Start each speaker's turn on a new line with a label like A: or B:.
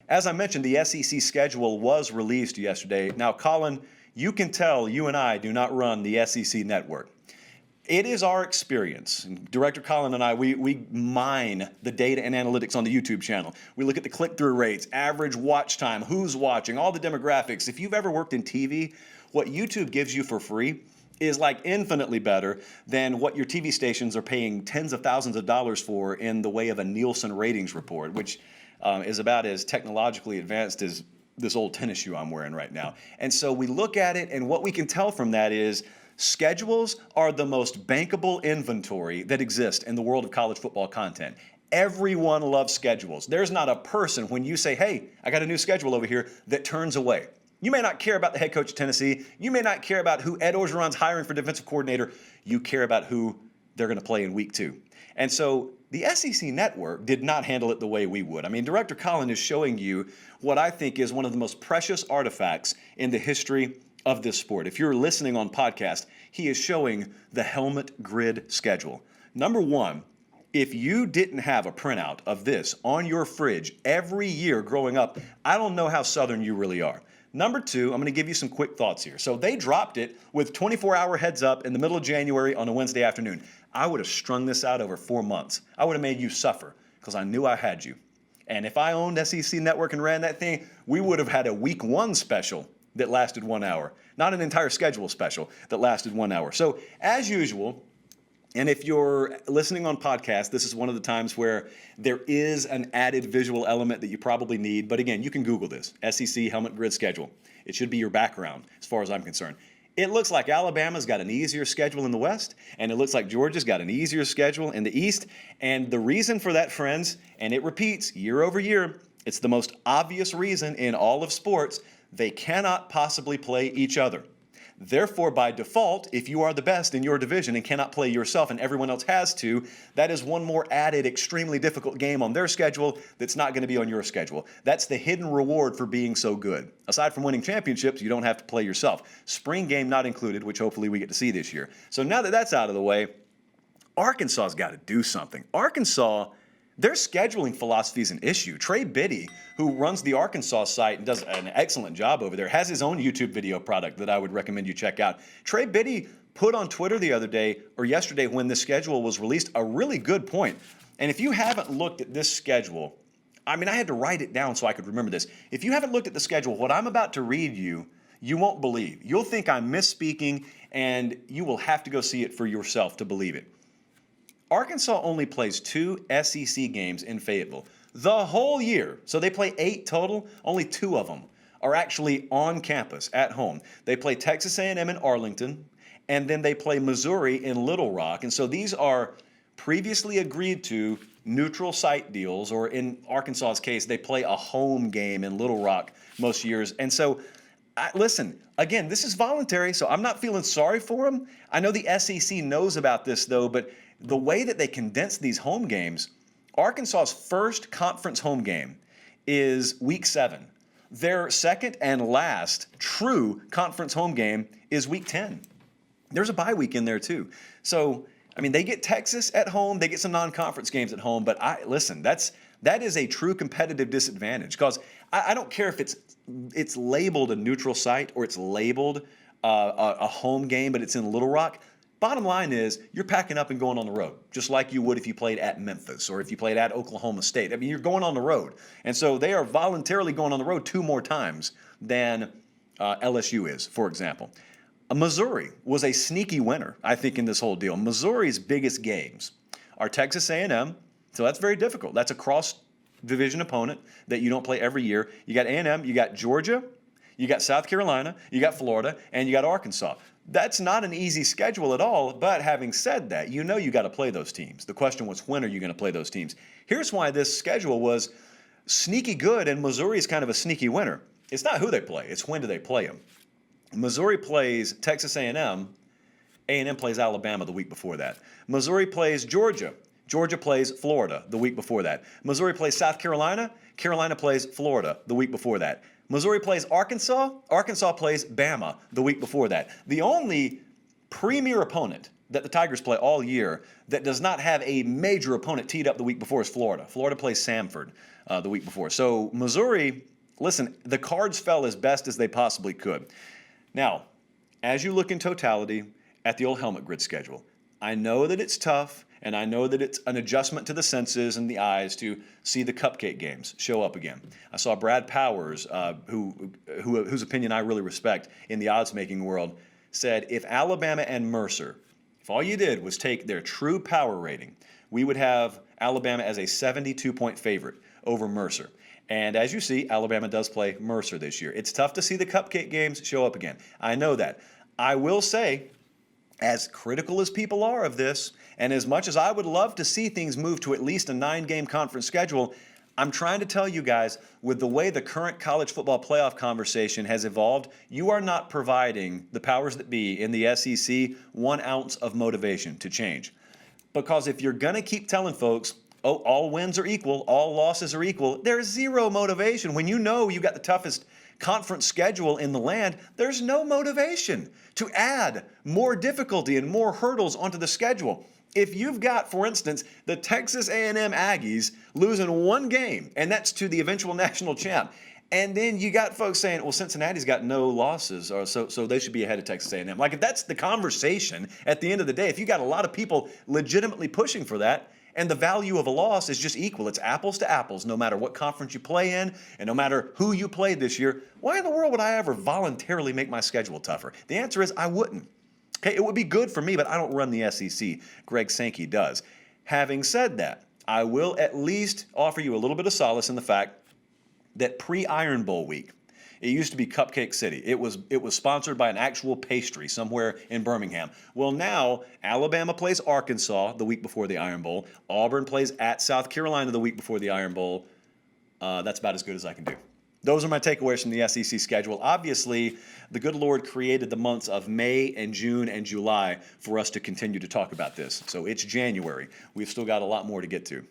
A: as I mentioned, the SEC schedule was released yesterday. Now, Colin, you can tell you and I do not run the SEC network. It is our experience, and Director Colin and I, we mine the data and analytics on the YouTube channel. We look at the click-through rates, average watch time, who's watching, all the demographics. If you've ever worked in TV, what YouTube gives you for free is like infinitely better than what your TV stations are paying tens of thousands of dollars for in the way of a Nielsen ratings report, which is about as technologically advanced as this old tennis shoe I'm wearing right now. And so we look at it, and what we can tell from that is schedules are the most bankable inventory that exists in the world of college football content. Everyone loves schedules. There's not a person when you say, hey, I got a new schedule over here, that turns away. You may not care about the head coach of Tennessee. You may not care about who Ed Orgeron's hiring for defensive coordinator. You care about who they're going to play in week 2. And so the SEC network did not handle it the way we would. I mean, Director Colin is showing you what I think is one of the most precious artifacts in the history of this sport. If you're listening on podcast, he is showing the helmet grid schedule. Number one, if you didn't have a printout of this on your fridge every year growing up, I don't know how Southern you really are. Number two, I'm going to give you some quick thoughts here. So they dropped it with 24-hour heads up in the middle of January on a Wednesday afternoon. I would have strung this out over 4 months. I would have made you suffer because I knew I had you. And if I owned SEC Network and ran that thing, we would have had a week 1 special that lasted 1 hour, not an entire schedule special that lasted 1 hour. So as usual, and if you're listening on podcast, this is one of the times where there is an added visual element that you probably need. But again, you can Google this, SEC helmet grid schedule. It should be your background as far as I'm concerned. It looks like Alabama's got an easier schedule in the West, and it looks like Georgia's got an easier schedule in the East. And the reason for that, friends, and it repeats year over year, it's the most obvious reason in all of sports, they cannot possibly play each other. Therefore, by default, if you are the best in your division and cannot play yourself and everyone else has to, that is one more added, extremely difficult game on their schedule that's not going to be on your schedule. That's the hidden reward for being so good. Aside from winning championships, you don't have to play yourself. Spring game not included, which hopefully we get to see this year. So now that that's out of the way, Arkansas's got to do something. Arkansas, their scheduling philosophy is an issue. Trey Biddy, who runs the Arkansas site and does an excellent job over there, has his own YouTube video product that I would recommend you check out. Trey Biddy put on Twitter the other day, or yesterday when the schedule was released, a really good point. And if you haven't looked at this schedule, I mean, I had to write it down so I could remember this. If you haven't looked at the schedule, what I'm about to read you, you won't believe. You'll think I'm misspeaking, and you will have to go see it for yourself to believe it. Arkansas only plays 2 SEC games in Fayetteville the whole year. So they play 8 total. Only 2 of them are actually on campus at home. They play Texas A&M in Arlington, and then they play Missouri in Little Rock. And so these are previously agreed to neutral site deals, or in Arkansas's case, they play a home game in Little Rock most years. And so, listen, again, this is voluntary, so I'm not feeling sorry for them. I know the SEC knows about this, though, but the way that they condense these home games, Arkansas's first conference home game is week 7. Their second and last true conference home game is week 10. There's a bye week in there too. So, I mean, they get Texas at home, they get some non-conference games at home, but listen, that is a true competitive disadvantage, because I don't care if it's labeled a neutral site or it's labeled a home game, but it's in Little Rock. Bottom line is, you're packing up and going on the road, just like you would if you played at Memphis or if you played at Oklahoma State. I mean, you're going on the road. And so they are voluntarily going on the road 2 more times than LSU is, for example. Missouri was a sneaky winner, I think, in this whole deal. Missouri's biggest games are Texas A&M, so that's very difficult. That's a cross-division opponent that you don't play every year. You got A&M, you got Georgia, you got South Carolina, you got Florida, and you got Arkansas. That's not an easy schedule at all, but having said that, you know you got to play those teams. The question was, when are you going to play those teams? Here's why this schedule was sneaky good, and Missouri is kind of a sneaky winner. It's not who they play, it's when do they play them. Missouri plays Texas A&M. A&M plays Alabama the week before that. Missouri plays Georgia. Georgia plays Florida the week before that. Missouri plays South Carolina. Carolina plays Florida the week before that. Missouri plays Arkansas. Arkansas plays Bama the week before that. The only premier opponent that the Tigers play all year that does not have a major opponent teed up the week before is Florida. Florida plays Samford the week before. So Missouri, listen, the cards fell as best as they possibly could. Now, as you look in totality at the old helmet grid schedule, I know that it's tough, and I know that it's an adjustment to the senses and the eyes to see the cupcake games show up again. I saw Brad Powers, whose opinion I really respect in the odds-making world, said if Alabama and Mercer, if all you did was take their true power rating, we would have Alabama as a 72-point favorite over Mercer. And as you see, Alabama does play Mercer this year. It's tough to see the cupcake games show up again. I know that. I will say, as critical as people are of this, and as much as I would love to see things move to at least a 9-game conference schedule, I'm trying to tell you guys, with the way the current college football playoff conversation has evolved, you are not providing the powers that be in the SEC 1 ounce of motivation to change. Because if you're going to keep telling folks, oh, all wins are equal, all losses are equal, there's zero motivation. When you know you got the toughest conference schedule in the land, there's no motivation to add more difficulty and more hurdles onto the schedule. If you've got, for instance, the Texas A&M Aggies losing 1 game, and that's to the eventual national champ, and then you got folks saying, well, Cincinnati's got no losses, or so they should be ahead of Texas A&M. Like, if that's the conversation at the end of the day, if you got a lot of people legitimately pushing for that, and the value of a loss is just equal, it's apples to apples, no matter what conference you play in, and no matter who you played this year, why in the world would I ever voluntarily make my schedule tougher? The answer is I wouldn't. Okay, it would be good for me, but I don't run the SEC. Greg Sankey does. Having said that, I will at least offer you a little bit of solace in the fact that pre-Iron Bowl week, it used to be Cupcake City. It was sponsored by an actual pastry somewhere in Birmingham. Well, now Alabama plays Arkansas the week before the Iron Bowl. Auburn plays at South Carolina the week before the Iron Bowl. That's about as good as I can do. Those are my takeaways from the SEC schedule. Obviously, the good Lord created the months of May and June and July for us to continue to talk about this. So it's January. We've still got a lot more to get to.